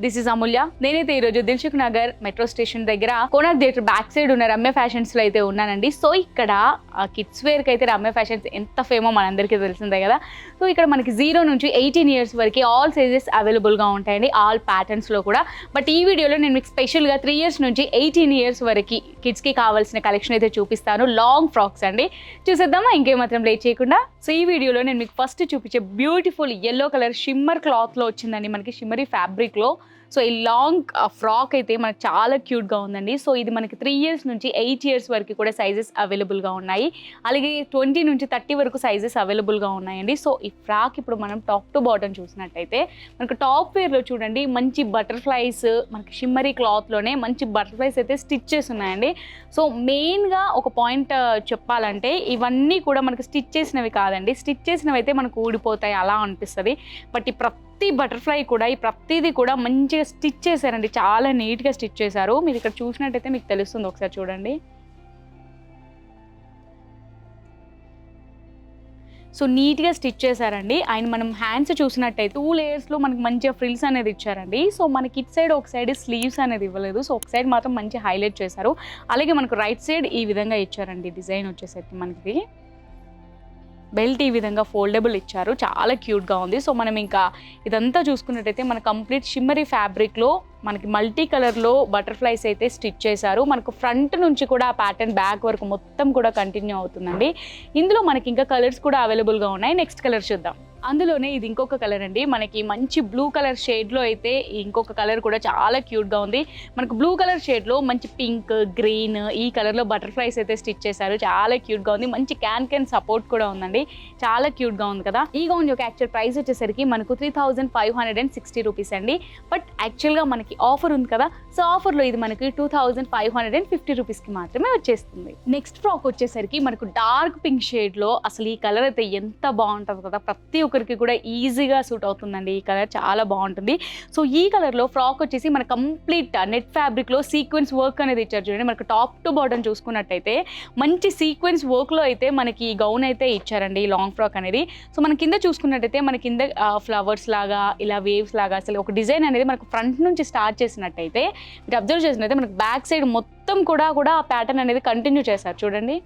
This is అమూల్య. నేనైతే ఈరోజు Dilsukh Nagar metro station దగ్గర కోనార్క్ థియేటర్ బ్యాక్ సైడ్ ఉన్న రమ్య ఫ్యాషన్స్ లో అయితే ఉన్నానండి. సో ఇక్కడ కిడ్స్ వేర్ కి అయితే రమ్య ఫ్యాషన్స్ ఎంత ఫేమో మనందరికీ తెలిసిందే కదా. సో ఇక్కడ మనకి 0 నుంచి 18 years వరకు ఆల్ సైజెస్ అవైలబుల్ గా ఉంటాయండి, ఆల్ ప్యాటర్న్స్ లో కూడా. బట్ ఈ వీడియోలో నేను మీకు స్పెషల్ గా 3 years నుంచి 18 years వరకు కిడ్స్ కి కావాల్సిన కలెక్షన్ అయితే చూపిస్తాను. లాంగ్ ఫ్రాక్స్ అండి. చూసేద్దామా ఇంకేమాత్రం లేట్ చేయకుండా. సో ఈ వీడియోలో నేను మీకు ఫస్ట్ చూపించే beautiful yellow colour shimmer cloth లో వచ్చిందండి, మనకి షిమ్మరీ ఫ్యాబ్రిక్ లో. సో ఈ లాంగ్ ఫ్రాక్ అయితే మనకు చాలా క్యూట్గా ఉందండి. సో ఇది మనకి 3 years నుంచి 8 years వరకు కూడా సైజెస్ అవైలబుల్గా ఉన్నాయి. అలాగే 20 నుంచి 30 వరకు సైజెస్ అవైలబుల్గా ఉన్నాయండి. సో ఈ ఫ్రాక్ ఇప్పుడు మనం టాప్ టు బాటమ్ చూసినట్టయితే మనకు టాప్ వేర్లో చూడండి మంచి బటర్ఫ్లైస్, మనకి షిమ్మరీ క్లాత్లోనే మంచి బటర్ఫ్లైస్ అయితే స్టిచ్ చేసి ఉన్నాయండి. సో మెయిన్గా ఒక పాయింట్ చెప్పాలంటే ఇవన్నీ కూడా మనకు స్టిచ్ చేసినవి కాదండి. స్టిచ్ చేసినవి అయితే మనకు ఊడిపోతాయి అలా అనిపిస్తుంది. బట్ ఈ ప్రతి బటర్ఫ్లై కూడా ఈ ప్రతిదీ కూడా మంచిగా స్టిచ్ చేశారండి, చాలా నీట్గా స్టిచ్ చేశారు. మీరు ఇక్కడ చూసినట్టయితే మీకు తెలుస్తుంది, ఒకసారి చూడండి. సో నీట్గా స్టిచ్ చేశారండి. అండ్ మనం హ్యాండ్స్ చూసినట్టయితే 2 layers మనకి మంచిగా ఫ్రిల్స్ అనేది ఇచ్చారండి. సో మనకి ఇట్ సైడ్ ఒక సైడ్ స్లీవ్స్ అనేది ఇవ్వలేదు. సో ఒక సైడ్ మాత్రం మంచి హైలైట్ చేశారు. అలాగే మనకు రైట్ సైడ్ ఈ విధంగా ఇచ్చారండి. డిజైన్ వచ్చేసరికి మనకి బెల్ట్ ఈ విధంగా ఫోల్డబుల్ ఇచ్చారు, చాలా క్యూట్గా ఉంది. సో మనం ఇంకా ఇదంతా చూసుకున్నట్టయితే మన కంప్లీట్ షిమ్మరీ ఫ్యాబ్రిక్లో మనకి మల్టీ కలర్లో బటర్ఫ్లైస్ అయితే స్టిచ్ చేశారు. మనకు ఫ్రంట్ నుంచి కూడా ఆ ప్యాటర్న్ బ్యాక్ వరకు మొత్తం కూడా కంటిన్యూ అవుతుందండి. ఇందులో మనకి ఇంకా కలర్స్ కూడా అవైలబుల్గా ఉన్నాయి. నెక్స్ట్ కలర్ చూద్దాం. అందులోనే ఇది ఇంకొక కలర్ అండి, మనకి మంచి బ్లూ కలర్ షేడ్లో అయితే ఇంకొక కలర్ కూడా చాలా క్యూట్గా ఉంది. మనకు బ్లూ కలర్ షేడ్లో మంచి పింక్, గ్రీన్ ఈ కలర్లో బటర్ఫ్లైస్ అయితే స్టిచ్ చేశారు, చాలా క్యూట్గా ఉంది. మంచి క్యాన్ సపోర్ట్ కూడా ఉందండి, చాలా క్యూట్గా ఉంది కదా. ఈ గౌన్ యొక్క యాక్చువల్ ప్రైస్ వచ్చేసరికి మనకు 3560 రూపీస్ అండి. బట్ యాక్చువల్గా మనకి ఆఫర్ ఉంది కదా, సో ఆఫర్లో ఇది మనకి 2550 రూపీస్కి మాత్రమే వచ్చేస్తుంది. నెక్స్ట్ ఫ్రాక్ వచ్చేసరికి మనకు డార్క్ పింక్ షేడ్లో, అసలు ఈ కలర్ అయితే ఎంత బాగుంటుంది కదా, ప్రతి ఒక్కరికి కూడా ఈజీగా సూట్ అవుతుందండి. ఈ కలర్ చాలా బాగుంటుంది. సో ఈ కలర్లో ఫ్రాక్ వచ్చేసి మన కంప్లీట్ నెట్ ఫ్యాబ్రిక్లో సీక్వెన్స్ వర్క్ అనేది ఇచ్చారు చూడండి. మనకు టాప్ టు బాటమ్ చూసుకున్నట్టయితే మంచి సీక్వెన్స్ వర్క్లో అయితే మనకి ఈ గౌన్ అయితే ఇచ్చారండి, ఈ లాంగ్ ఫ్రాక్ అనేది. సో మన కింద చూసుకున్నట్టయితే మన కింద ఫ్లవర్స్ లాగా, ఇలా వేవ్స్ లాగా అసలు ఒక డిజైన్ అనేది మనకు ఫ్రంట్ నుంచి స్టార్ట్ చేసినట్టయితే, మీరు అబ్జర్వ్ చేసినట్టయితే మనకు బ్యాక్ సైడ్ మొత్తం కూడా ఆ ప్యాటర్న్ అనేది కంటిన్యూ చేశారు చూడండి.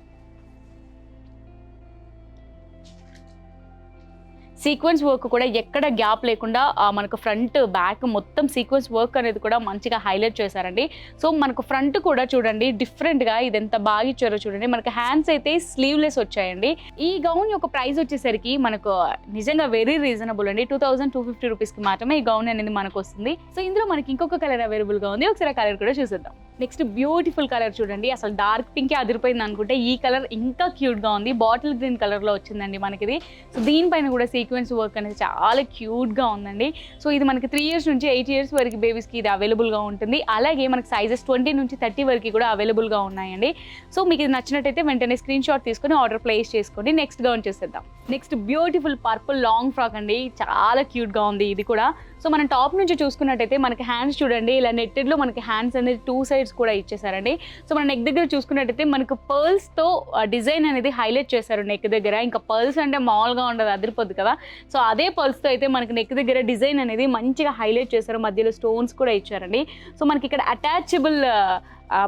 సీక్వెన్స్ వర్క్ కూడా ఎక్కడ గ్యాప్ లేకుండా మనకు ఫ్రంట్ బ్యాక్ మొత్తం సీక్వెన్స్ వర్క్ అనేది కూడా మంచిగా హైలైట్ చేశారండి. సో మనకు ఫ్రంట్ కూడా చూడండి డిఫరెంట్గా ఇది ఎంత బాగా ఇచ్చారో చూడండి. మనకు హ్యాండ్స్ అయితే స్లీవ్లెస్ వచ్చాయండి. ఈ గౌన్ యొక్క ప్రైస్ వచ్చేసరికి మనకు నిజంగా వెరీ రీజనబుల్ అండి, 2250 రూపీస్కి మాత్రమే ఈ గౌన్ అనేది మనకు వస్తుంది. సో ఇందులో మనకి ఇంకొక కలర్ అవైలబుల్గా ఉంది, ఒకసారి ఆ కలర్ కూడా చూసేద్దాం. నెక్స్ట్ బ్యూటిఫుల్ కలర్ చూడండి, అసలు డార్క్ పింకే అదిరిపోయింది అనుకుంటే ఈ కలర్ ఇంకా క్యూట్గా ఉంది. బాటిల్ గ్రీన్ కలర్లో వచ్చిందండి మనకి ఇది. సో దీనిపైన కూడా సీక్వెన్స్ వర్క్ అనేది చాలా క్యూట్గా ఉందండి. సో ఇది మనకి 3 years నుంచి 8 years వరకు బేబీస్కి ఇది అవైలబుల్గా ఉంటుంది. అలాగే మనకి సైజెస్ 20 నుంచి 30 వరకు కూడా అవైలబుల్గా ఉన్నాయండి. సో మీకు ఇది నచ్చినట్టయితే వెంటనే స్క్రీన్ షాట్ తీసుకొని ఆర్డర్ ప్లేస్ చేసుకోండి. నెక్స్ట్ గౌన్ చేసేద్దాం. Next beautiful purple long frock అండి, చాలా క్యూట్గా ఉంది ఇది కూడా. సో మనం టాప్ నుంచి చూసుకున్నట్టయితే మనకి హ్యాండ్స్ చూడండి, ఇలా నెట్టెడ్లో మనకి హ్యాండ్స్ అనేది 2 sides కూడా ఇచ్చేసారండి. సో మన నెక్ దగ్గర చూసుకున్నట్టయితే మనకు పర్ల్స్తో డిజైన్ అనేది హైలైట్ చేశారు నెక్ దగ్గర. ఇంకా పర్ల్స్ అంటే మామూలుగా ఉండదు, అదిరిపోద్ది కదా. సో అదే పర్ల్స్తో అయితే మనకి నెక్ దగ్గర డిజైన్ అనేది మంచిగా హైలైట్ చేశారు, మధ్యలో స్టోన్స్ కూడా ఇచ్చారండి. సో మనకి ఇక్కడ అటాచబుల్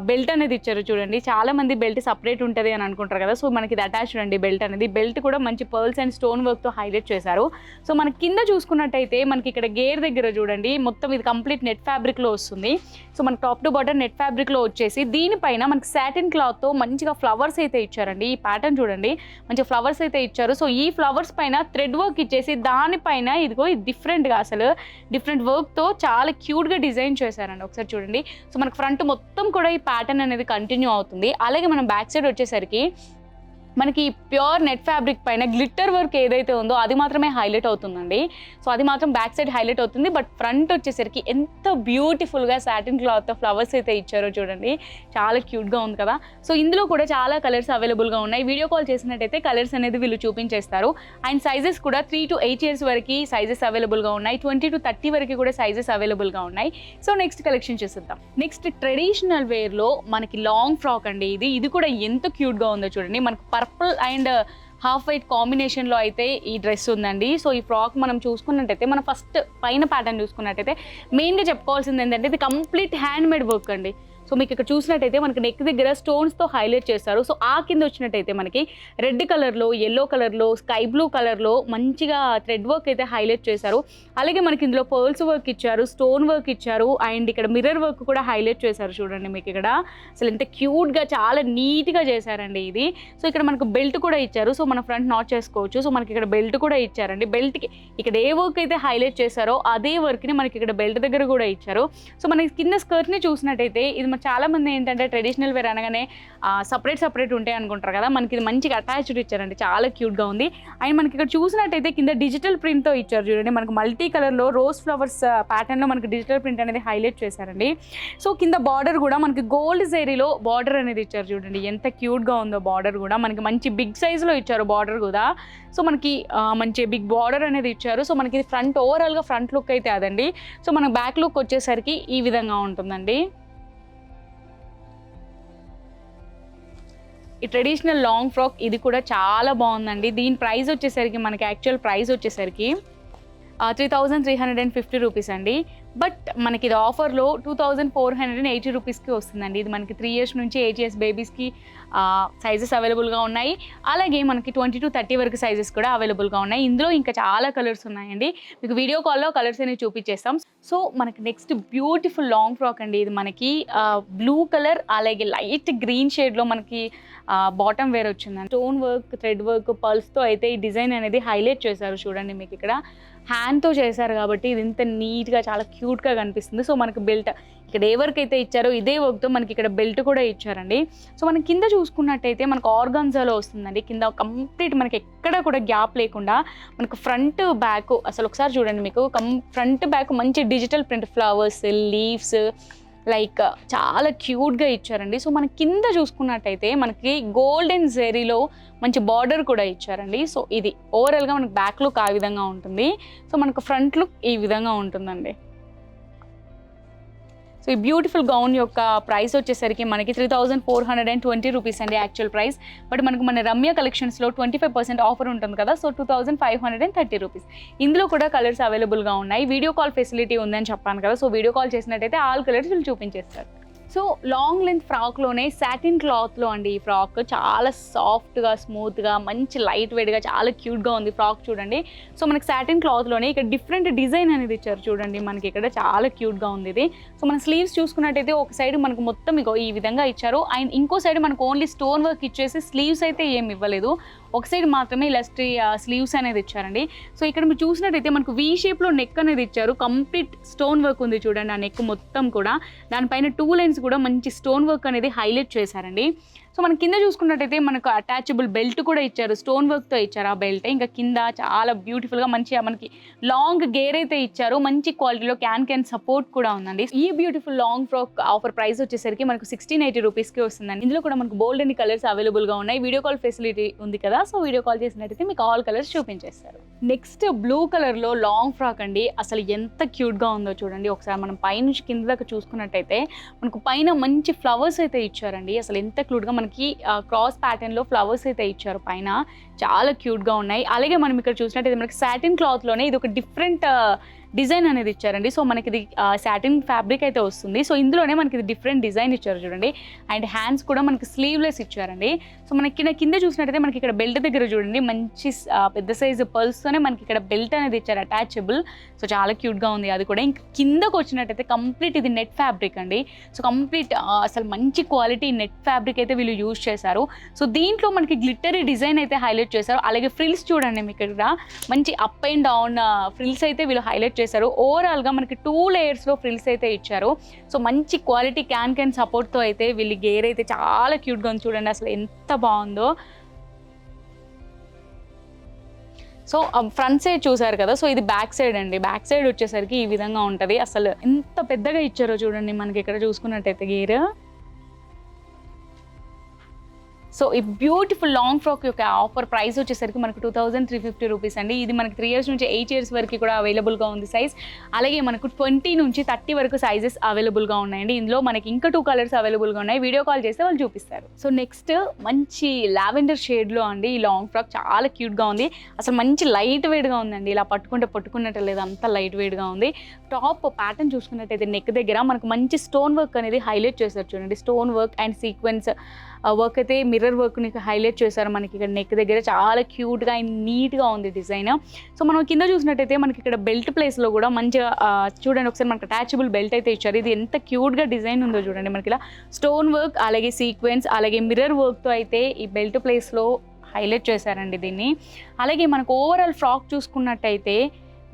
బెల్ట్ అనేది ఇచ్చారు చూడండి. చాలా మంది బెల్ట్ సపరేట్ ఉంటుంది అని అనుకుంటారు కదా, సో మనకి ఇది అటాచ్ అండి బెల్ట్ అనేది. బెల్ట్ కూడా మంచి పర్ల్స్ అండ్ స్టోన్ వర్క్తో హైలైట్ చేశారు. సో మనకి కింద చూసుకున్నట్టయితే మనకి ఇక్కడ గేర్ దగ్గర చూడండి మొత్తం ఇది కంప్లీట్ నెట్ ఫ్యాబ్రిక్లో వస్తుంది. సో మనకి టాప్ టు బాటమ్ నెట్ ఫ్యాబ్రిక్లో వచ్చేసి దీనిపైన మనకి సాటిన్ క్లాత్తో మంచిగా ఫ్లవర్స్ అయితే ఇచ్చారండి. ఈ ప్యాటర్న్ చూడండి, మంచిగా ఫ్లవర్స్ అయితే ఇచ్చారు. సో ఈ ఫ్లవర్స్ పైన థ్రెడ్ వర్క్ ఇచ్చేసి దానిపైన ఇదిగో డిఫరెంట్గా అసలు డిఫరెంట్ వర్క్తో చాలా క్యూట్గా డిజైన్ చేశారండి. ఒకసారి చూడండి. సో మనకి ఫ్రంట్ మొత్తం కూడా ఈ ప్యాటర్న్ అనేది కంటిన్యూ అవుతుంది. అలాగే మనం బ్యాక్ సైడ్ వచ్చేసరికి మనకి ప్యూర్ నెట్ ఫ్యాబ్రిక్ పైన గ్లిట్టర్ వర్క్ ఏదైతే ఉందో అది మాత్రమే హైలైట్ అవుతుందండి. సో అది మాత్రం బ్యాక్ సైడ్ హైలైట్ అవుతుంది. బట్ ఫ్రంట్ వచ్చేసరికి ఎంత బ్యూటిఫుల్గా సాటిన్ క్లాత్ ఫ్లవర్స్ అయితే ఇచ్చారో చూడండి, చాలా క్యూట్గా ఉంది కదా. సో ఇందులో కూడా చాలా కలర్స్ అవైలబుల్గా ఉన్నాయి. వీడియో కాల్ చేసినట్టయితే కలర్స్ అనేది వీళ్ళు చూపించేస్తారు. అండ్ సైజెస్ కూడా 3 to 8 years వరకు సైజెస్ అవైలబుల్గా ఉన్నాయి, 20 to 30 వరకు కూడా సైజెస్ అవైలబుల్గా ఉన్నాయి. సో నెక్స్ట్ కలెక్షన్ చూసేద్దాం. నెక్స్ట్ ట్రెడిషనల్ వేర్లో మనకి లాంగ్ ఫ్రాక్ అండి. ఇది కూడా ఎంత క్యూట్గా ఉందో చూడండి. మనకు పర్పుల్ అండ్ హాఫ్ వైట్ కాంబినేషన్లో అయితే ఈ డ్రెస్ ఉందండి. సో ఈ ఫ్రాక్ మనం చూసుకున్నట్టయితే మనం ఫస్ట్ పైన ప్యాటర్న్ చూసుకున్నట్టయితే మెయిన్గా చెప్పుకోవాల్సింది ఏంటంటే ఇది కంప్లీట్ హ్యాండ్ మేడ్ వర్క్ అండి. సో మీకు ఇక్కడ చూసినట్టయితే మనకి నెక్ దగ్గర స్టోన్స్తో హైలైట్ చేస్తారు. సో ఆ కింద వచ్చినట్టయితే మనకి రెడ్ కలర్లో, ఎల్లో కలర్లో, స్కై బ్లూ కలర్లో మంచిగా థ్రెడ్ వర్క్ అయితే హైలైట్ చేశారు. అలాగే మనకి ఇందులో పర్ల్స్ వర్క్ ఇచ్చారు, స్టోన్ వర్క్ ఇచ్చారు, అండ్ ఇక్కడ మిర్రర్ వర్క్ కూడా హైలైట్ చేశారు. చూడండి మీకు ఇక్కడ అసలు ఎంత క్యూట్గా చాలా నీట్గా చేశారండి ఇది. సో ఇక్కడ మనకు బెల్ట్ కూడా ఇచ్చారు. సో మన ఫ్రంట్ నాట్ చేసుకోవచ్చు. సో మనకి ఇక్కడ బెల్ట్ కూడా ఇచ్చారండి. బెల్ట్కి ఇక్కడ ఏ వర్క్ అయితే హైలైట్ చేశారో అదే వర్క్ని మనకి ఇక్కడ బెల్ట్ దగ్గర కూడా ఇచ్చారు. సో మనకి కింద స్కర్ట్ని చూసినట్టయితే ఇది చాలా మంది ఏంటంటే ట్రెడిషనల్ వేర్ అనగానే సపరేట్ ఉంటాయి అనుకుంటారు కదా, మనకి ఇది మంచిగా అటాచ్డ్ ఇచ్చారండి, చాలా క్యూట్గా ఉంది. అండ్ మనకి ఇక్కడ చూసినట్టయితే కింద డిజిటల్ ప్రింట్తో ఇచ్చారు. చూడండి మనకు మల్టీ కలర్లో రోజ్ ఫ్లవర్స్ ప్యాటర్న్లో మనకి డిజిటల్ ప్రింట్ అనేది హైలైట్ చేశారండి. సో కింద బార్డర్ కూడా మనకి గోల్డ్ జరీలో బార్డర్ అనేది ఇచ్చారు. చూడండి ఎంత క్యూట్గా ఉందో బార్డర్ కూడా, మనకి మంచి బిగ్ సైజులో ఇచ్చారు బార్డర్ కూడా. సో మనకి మంచి బిగ్ బార్డర్ అనేది ఇచ్చారు. సో మనకి ఫ్రంట్ ఓవరాల్గా ఫ్రంట్ లుక్ అయితే అదండి. సో మనకు బ్యాక్ లుక్ వచ్చేసరికి ఈ విధంగా ఉంటుందండి. ఈ ట్రెడిషనల్ లాంగ్ ఫ్రాక్ ఇది కూడా చాలా బాగుందండి. దీని ప్రైస్ వచ్చేసరికి మనకి యాక్చువల్ ప్రైస్ వచ్చేసరికి 3,350 రూపీస్ అండి. బట్ మనకి ఇది ఆఫర్లో 2,480 రూపీస్కి వస్తుందండి. ఇది మనకి 3 years నుంచి 8 years బేబీస్కి సైజెస్ అవైలబుల్గా ఉన్నాయి. అలాగే మనకి 20 to 30 వరకు సైజెస్ కూడా అవైలబుల్గా ఉన్నాయి. ఇందులో ఇంకా చాలా కలర్స్ ఉన్నాయండి. మీకు వీడియో కాల్లో కలర్స్ అనేవి చూపించేస్తాం. సో మనకి నెక్స్ట్ బ్యూటిఫుల్ లాంగ్ ఫ్రాక్ అండి. ఇది మనకి బ్లూ కలర్ అలాగే లైట్ గ్రీన్ షేడ్లో మనకి బాటమ్ వేర్ వచ్చిందండి. స్టోన్ వర్క్, థ్రెడ్ వర్క్, పల్స్తో అయితే ఈ డిజైన్ అనేది హైలైట్ చేశారు. చూడండి మీకు ఇక్కడ హ్యాండ్తో చేశారు కాబట్టి ఇది ఇంత నీట్గా చాలా క్యూట్గా కనిపిస్తుంది. సో మనకి బెల్ట్ ఇక్కడ ఏ వర్క్ అయితే ఇచ్చారో ఇదే వర్క్తో మనకి ఇక్కడ బెల్ట్ కూడా ఇచ్చారండి. సో మనం కింద చూసుకున్నట్టయితే మనకు ఆర్గాన్జాలో వస్తుందండి. కింద కంప్లీట్ మనకి ఎక్కడ కూడా గ్యాప్ లేకుండా మనకు ఫ్రంట్ బ్యాక్ అసలు ఒకసారి చూడండి, మీకు ఫ్రంట్ బ్యాక్ మంచి digital print, flowers, leaves like చాలా క్యూట్గా ఇచ్చారండి. సో మన కింద చూసుకున్నట్టయితే మనకి గోల్డెన్ జెరీలో మంచి బార్డర్ కూడా ఇచ్చారండి. సో ఇది ఓవరాల్గా మనకి బ్యాక్ లుక్ ఆ విధంగా ఉంటుంది. సో మనకు ఫ్రంట్ లుక్ ఈ విధంగా ఉంటుందండి. సో ఈ బ్యూటిఫుల్ గౌన్ యొక్క ప్రైస్ వచ్చేసరికి మనకి 3,420 రూపీస్ అండి యాక్చువల్ ప్రైస్. బట్ మనకు మన రమ్య కలెక్షన్స్లో 25% ఆఫర్ ఉంటుంది కదా, సో 2,530 రూపీస్. ఇందులో కూడా కలర్స్ అవైలబుల్గా ఉన్నాయి. వీడియో కాల్ ఫెసిలిటీ ఉందని చెప్పాను కదా, సో వీడియో కాల్ చేసినట్టయితే ఆల్ కలర్స్ వీళ్ళు చూపించేస్తారు. సో లాంగ్ లెంత్ ఫ్రాక్లోనే సాటిన్ క్లాత్లో అండి ఈ ఫ్రాక్ చాలా సాఫ్ట్గా, స్మూత్గా, మంచి లైట్ వెయిట్గా చాలా క్యూట్గా ఉంది ఫ్రాక్. చూడండి సో మనకి సాటిన్ క్లాత్లోనే ఇక్కడ డిఫరెంట్ డిజైన్ అనేది ఇచ్చారు. చూడండి మనకి ఇక్కడ చాలా క్యూట్గా ఉంది ఇది. సో మన స్లీవ్స్ చూసుకున్నట్టయితే ఒక సైడ్ మనకు మొత్తం ఇగో ఈ విధంగా ఇచ్చారు. అండ్ ఇంకో సైడ్ మనకు ఓన్లీ స్టోన్ వర్క్ ఇచ్చేసి స్లీవ్స్ అయితే ఏమి ఇవ్వలేదు, ఒక సైడ్ మాత్రమే ఇలా స్లీవ్స్ అనేది ఇచ్చారండి. సో ఇక్కడ మీరు చూసినట్టయితే మనకు వీ షేప్లో నెక్ అనేది ఇచ్చారు. కంప్లీట్ స్టోన్ వర్క్ ఉంది చూడండి ఆ నెక్ మొత్తం కూడా. దానిపైన 2 లైన్స్ కూడా మంచి స్టోన్ వర్క్ అనేది హైలైట్ చేశారండి. సో మన కింద చూసుకున్నట్టయితే మనకు అటాచబుల్ బెల్ట్ కూడా ఇచ్చారు, స్టోన్ వర్క్తో ఇచ్చారు ఆ బెల్ట్. ఇంకా కింద చాలా బ్యూటిఫుల్గా మంచిగా మనకి లాంగ్ గేర్ అయితే ఇచ్చారు, మంచి క్వాలిటీలో క్యాన్ సపోర్ట్ కూడా ఉందండి. ఈ beautiful long frock offer price వచ్చేసరికి మనకు 1,680 రూపీస్కి వస్తుందండి. ఇందులో కూడా మనకు బోల్డ్ అన్ని కలర్స్ అవైలబుల్గా ఉన్నాయి. వీడియో కాల్ ఫెసిలిటీ ఉంది కదా, సో వీడియో కాల్ చేసినట్టయితే మీకు ఆల్ కలర్స్ చూపించేస్తారు. నెక్స్ట్ బ్లూ కలర్లో లాంగ్ ఫ్రాక్ అండి. అసలు ఎంత క్యూట్గా ఉందో చూడండి. ఒకసారి మనం పైనుంచి కింద దాకా చూసుకున్నట్టయితే మనకు పైన మంచి ఫ్లవర్స్ అయితే ఇచ్చారండి. అసలు ఎంత క్యూట్గా మనకి క్రాస్ ప్యాటర్న్లో ఫ్లవర్స్ అయితే ఇచ్చారు పైన, చాలా క్యూట్గా ఉన్నాయి. అలాగే మనం ఇక్కడ చూసినట్టయితే మనకి సాటిన్ క్లాత్లోనే ఇది ఒక డిఫరెంట్ డిజైన్ అనేది ఇచ్చారండి. సో మనకి ఇది సాటిన్ ఫ్యాబ్రిక్ అయితే వస్తుంది. సో ఇందులోనే మనకి ఇది డిఫరెంట్ డిజైన్ ఇచ్చారు చూడండి. అండ్ హ్యాండ్స్ కూడా మనకి స్లీవ్లెస్ ఇచ్చారండి. సో మనకి కింద చూసినట్టయితే మనకి ఇక్కడ బెల్ట్ దగ్గర చూడండి మంచి పెద్ద సైజు పల్స్తోనే మనకి ఇక్కడ బెల్ట్ అనేది ఇచ్చారు అటాచబుల్. సో చాలా క్యూట్గా ఉంది అది కూడా. ఇంకా కిందకు వచ్చినట్టయితే కంప్లీట్ ఇది నెట్ ఫ్యాబ్రిక్ అండి. సో కంప్లీట్ అసలు మంచి క్వాలిటీ నెట్ ఫ్యాబ్రిక్ అయితే వీళ్ళు యూజ్ చేశారు. సో దీంట్లో మనకి గ్లిటరీ డిజైన్ అయితే హైలైట్ చేశారు. అలాగే ఫ్రిల్స్ చూడండి మీకు ఇక్కడ మంచి అప్ అండ్ డౌన్ ఫ్రిల్స్ అయితే వీళ్ళు హైలైట్ చేశారు. ఓవరాల్గా మనకి 2 లేయర్స్లో ఫ్రిల్స్ అయితే ఇచ్చారు. సో మంచి క్వాలిటీ క్యాన్ సపోర్ట్తో అయితే వీళ్ళు గేర్ అయితే చాలా క్యూట్గా ఉంది చూడండి, అసలు ఎంత బాగుందో. సో ఫ్రంట్ సైడ్ చూసారు కదా, సో ఇది బ్యాక్ సైడ్ అండి. బ్యాక్ సైడ్ వచ్చేసరికి ఈ విధంగా ఉంటుంది. అసలు ఎంత పెద్దగా ఇచ్చారో చూడండి మనకి ఇక్కడ చూసుకున్నట్టయితే గేర్. సో ఈ బ్యూటిఫుల్ లాంగ్ ఫ్రాక్ యొక్క ఆఫర్ ప్రైస్ వచ్చేసరికి మనకు 2350 రూపీస్ అండి. ఇది మనకి 3 ఇయర్స్ నుంచి 8 ఇయర్స్ వరకు కూడా అవైలబుల్గా ఉంది సైజ్. అలాగే మనకు 20 నుంచి 30 వరకు సైజెస్ అవైలబుల్గా ఉన్నాయండి. ఇందులో మనకి ఇంకా 2 కలర్స్ అవైలబుల్గా ఉన్నాయి. వీడియో కాల్ చేస్తే వాళ్ళు చూపిస్తారు. సో నెక్స్ట్ మంచి లావెండర్ షేడ్లో అండి ఈ లాంగ్ ఫ్రాక్ చాలా క్యూట్గా ఉంది. అసలు మంచి లైట్ వెయిట్గా ఉందండి. ఇలా పట్టుకున్నట్టు లేదు, అంత లైట్ వెయిట్గా ఉంది. టాప్ ప్యాటర్న్ చూసుకున్నట్టయితే నెక్ దగ్గర మనకు మంచి స్టోన్ వర్క్ అనేది హైలైట్ చేశారు చూడండి. Stone work and sequence work అయితే మిర్రర్ వర్క్ని హైలైట్ చేశారు. మనకి ఇక్కడ నెక్ దగ్గర చాలా క్యూట్గా అండ్ నీట్గా ఉంది డిజైన్. సో మనం కింద చూసినట్టయితే మనకి ఇక్కడ బెల్ట్ ప్లేస్లో కూడా మంచిగా చూడండి ఒకసారి మనకి అటాచబుల్ బెల్ట్ అయితే ఇచ్చారు. ఇది ఎంత క్యూట్గా డిజైన్ ఉందో చూడండి. మనకి ఇలా స్టోన్ వర్క్ అలాగే సీక్వెన్స్ అలాగే మిర్రర్ వర్క్తో అయితే ఈ బెల్ట్ ప్లేస్లో హైలైట్ చేశారండి దీన్ని. అలాగే మనకు ఓవరాల్ ఫ్రాక్ చూసుకున్నట్టయితే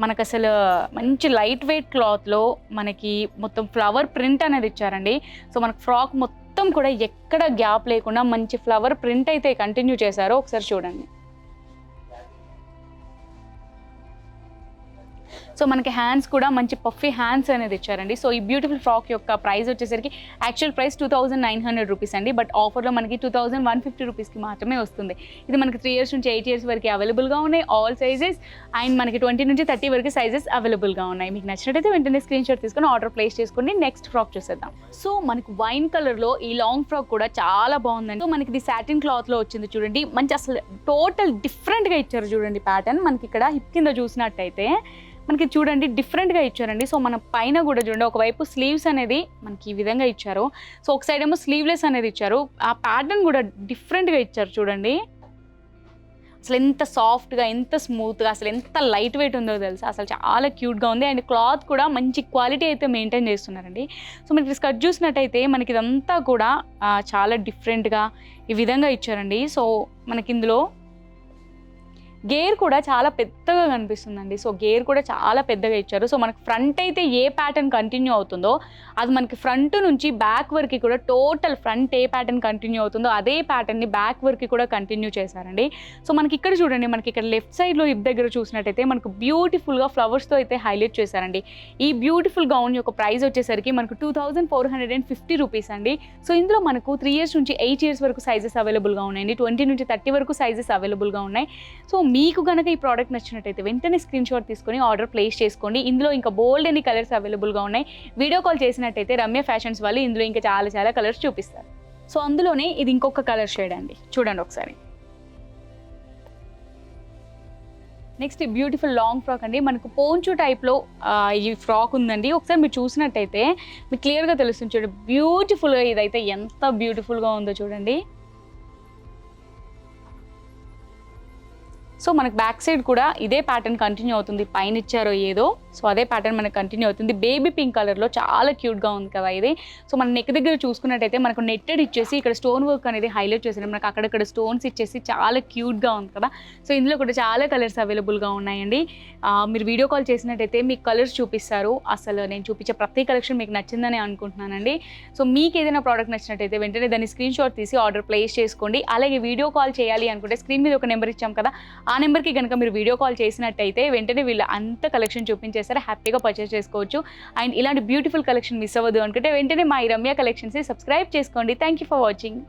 మనకు అసలు మంచి లైట్ వెయిట్ క్లాత్లో మనకి మొత్తం ఫ్లవర్ ప్రింట్ అనేది ఇచ్చారండి. సో మనకు ఫ్రాక్ మొత్తం కూడా ఎక్కడ గ్యాప్ లేకుండా మంచి ఫ్లవర్ ప్రింట్ అయితే కంటిన్యూ చేశారో ఒకసారి చూడండి. సో మనకి హ్యాండ్స్ కూడా మంచి పఫీ హ్యాండ్స్ అనేది ఇచ్చారండి. సో ఈ బ్యూటిఫుల్ ఫ్రాక్ యొక్క ప్రైస్ వచ్చేసరికి యాక్చువల్ ప్రైస్ 2900 రూపీస్ అండి. బట్ ఆఫర్లో మనకి 2150 రూపీస్కి మాత్రమే వస్తుంది. ఇది మనకి 3 ఇయర్స్ నుంచి 8 ఇయర్స్ వరకు అవైలబుల్గా ఉన్నాయి ఆల్ సైజెస్. అండ్ మనకి 20 నుంచి 30 వరకు సైజెస్ అవైలబుల్గా ఉన్నాయి. మీకు నచ్చినట్టయితే వెంటనే స్క్రీన్ షాట్ తీసుకొని ఆర్డర్ ప్లేస్ చేసుకోండి. నెక్స్ట్ ఫ్రాక్ చూసేద్దాం. సో మనకి వైన్ కలర్లో ఈ లాంగ్ ఫ్రాక్ కూడా చాలా బాగుందండి. సో మనకి ఇది సాటిన్ క్లాత్లో వచ్చింది చూడండి. మంచి అసలు టోటల్ డిఫరెంట్గా ఇచ్చారు చూడండి ప్యాటర్న్. మనకి ఇక్కడ హిప్ కింద చూసినట్టయితే మనకి చూడండి డిఫరెంట్గా ఇచ్చారండి. సో మన పైన కూడా చూడండి ఒకవైపు స్లీవ్స్ అనేది మనకి ఈ విధంగా ఇచ్చారు. సో ఒక సైడ్ ఏమో స్లీవ్లెస్ అనేది ఇచ్చారు. ఆ ప్యాటర్న్ కూడా డిఫరెంట్గా ఇచ్చారు చూడండి. అసలు ఎంత సాఫ్ట్గా ఎంత స్మూత్గా అసలు ఎంత లైట్ వెయిట్ ఉందో తెలుసా. అసలు చాలా క్యూట్గా ఉంది. అండ్ క్లాత్ కూడా మంచి క్వాలిటీ అయితే మెయింటైన్ చేస్తున్నారండి. సో మనకి స్కర్ట్ చూసినట్టయితే మనకి ఇదంతా కూడా చాలా డిఫరెంట్గా ఈ విధంగా ఇచ్చారండి. సో మనకి ఇందులో గేర్ కూడా చాలా పెద్దగా కనిపిస్తుందండి. సో గేర్ కూడా చాలా పెద్దగా ఇచ్చారు. సో మనకి ఫ్రంట్ అయితే ఏ ప్యాటర్న్ కంటిన్యూ అవుతుందో అది మనకి ఫ్రంట్ నుంచి బ్యాక్ వరకు కూడా టోటల్ ఫ్రంట్ ఏ ప్యాటర్న్ కంటిన్యూ అవుతుందో అదే ప్యాటర్న్ని బ్యాక్ వరకు కూడా కంటిన్యూ చేశారండి. సో మనకి ఇక్కడ చూడండి మనకి ఇక్కడ లెఫ్ట్ సైడ్లో హిప్ దగ్గర చూసినట్టయితే మనకు బ్యూటిఫుల్గా ఫ్లవర్స్తో అయితే హైలైట్ చేశారండి. ఈ బ్యూటిఫుల్ గౌన్ యొక్క ప్రైస్ వచ్చేసరికి మనకు 2450 రూపీస్ అండి. సో ఇందులో మనకు 3 ఇయర్స్ నుంచి 8 ఇయర్స్ వరకు సైజెస్ అవైలబుల్గా ఉన్నాయండి. 20 నుంచి 30 వరకు సైజెస్ అవైలబుల్గా ఉన్నాయి. సో మీకు కనుక ఈ ప్రోడక్ట్ నచ్చినట్టయితే వెంటనే స్క్రీన్ షాట్ తీసుకొని ఆర్డర్ ప్లేస్ చేసుకోండి. ఇందులో ఇంకా బోల్డ్ అని కలర్స్ అవైలబుల్గా ఉన్నాయి. వీడియో కాల్ చేసినట్టయితే రమ్య ఫ్యాషన్స్ వాళ్ళు ఇందులో ఇంకా చాలా కలర్స్ చూపిస్తారు. సో అందులోనే ఇది ఇంకొక కలర్ షేడ్ అండి, చూడండి ఒకసారి. నెక్స్ట్ బ్యూటిఫుల్ లాంగ్ ఫ్రాక్ అండి. మనకు పోంచు టైప్లో ఈ ఫ్రాక్ ఉందండి. ఒకసారి మీరు చూసినట్టయితే మీకు క్లియర్గా తెలుస్తుంది చూడండి. బ్యూటిఫుల్గా ఇదైతే ఎంత బ్యూటిఫుల్గా ఉందో చూడండి. సో మనకు బ్యాక్ సైడ్ కూడా ఇదే ప్యాటర్న్ కంటిన్యూ అవుతుంది. పైన ఇచ్చారో ఏదో సో అదే ప్యాటర్న్ మనకు కంటిన్యూ అవుతుంది. బేబీ పింక్ కలర్లో చాలా క్యూట్గా ఉంది కదా ఇది. సో మన నెక్ దగ్గర చూసుకున్నట్టయితే మనకు నెట్టెడ్ ఇచ్చేసి ఇక్కడ స్టోన్ వర్క్ అనేది హైలైట్ చేశారు. మనకు అక్కడక్కడ స్టోన్స్ ఇచ్చేసి చాలా క్యూట్గా ఉంది కదా. సో ఇందులో కూడా చాలా కలర్స్ అవైలబుల్గా ఉన్నాయండి. మీరు వీడియో కాల్ చేసినట్టయితే మీకు కలర్స్ చూపిస్తారు. అసలు నేను చూపించే ప్రతి కలెక్షన్ మీకు నచ్చిందని అనుకుంటున్నానండి. సో మీకు ఏదైనా ప్రోడక్ట్ నచ్చినట్టయితే వెంటనే దాన్ని స్క్రీన్ షాట్ తీసి ఆర్డర్ ప్లేస్ చేసుకోండి. అలాగే వీడియో కాల్ చేయాలి అనుకుంటే స్క్రీన్ మీద ఒక నెంబర్ ఇచ్చాం కదా, ఆ నెంబర్కి కనుక మీరు వీడియో కాల్ చేసినట్టయితే వెంటనే వీళ్ళు అంత కలెక్షన్ చూపించేస్తారు. హ్యాపీగా పర్చేస్ చేసుకోవచ్చు. అండ్ ఇలాంటి బ్యూటిఫుల్ కలెక్షన్ మిస్ అవ్వదు అనుకుంటే వెంటనే మా ఈ రమ్య కలెక్షన్స్ని సబ్స్క్రైబ్ చేసుకోండి. Thank you for watching.